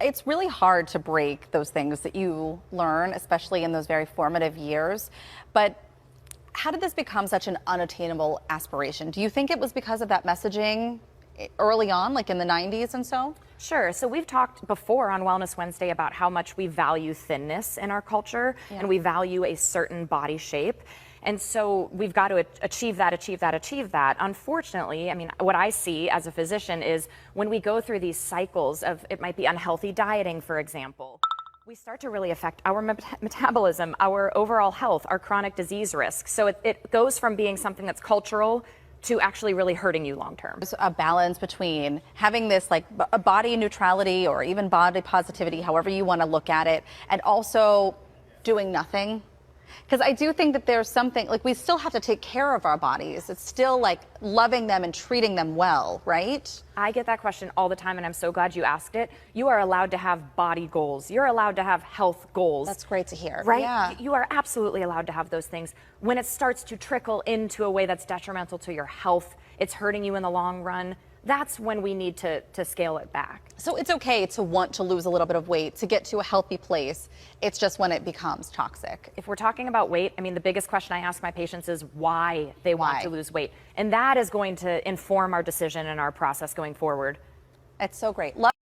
It's really hard to break those things that you learn, especially in those very formative years. But how did this become such an unattainable aspiration? Do you think it was because of that messaging early on, like in the 90s and so? Sure. So we've talked before on Wellness Wednesday about how much we value thinness in our culture, and we value a certain body shape. And so we've got to achieve that, achieve that, achieve that. Unfortunately, I mean, what I see as a physician is when we go through these cycles of, it might be unhealthy dieting, for example, we start to really affect our metabolism, our overall health, our chronic disease risk. So it goes from being something that's cultural to actually really hurting you long term. There's a balance between having this like a body neutrality or even body positivity, however you want to look at it, and also doing nothing. Because I do think that there's something, like we still have to take care of our bodies. It's still like loving them and treating them well, right? I get that question all the time, and I'm so glad you asked it. You are allowed to have body goals. You're allowed to have health goals. That's great to hear. Right? Yeah. You are absolutely allowed to have those things. When it starts to trickle into a way that's detrimental to your health, it's hurting you in the long run, that's when we need to scale it back. So it's okay to want to lose a little bit of weight, to get to a healthy place. It's just when it becomes toxic. If we're talking about weight, I mean, the biggest question I ask my patients is why they want to lose weight. And that is going to inform our decision and our process going forward. It's so great.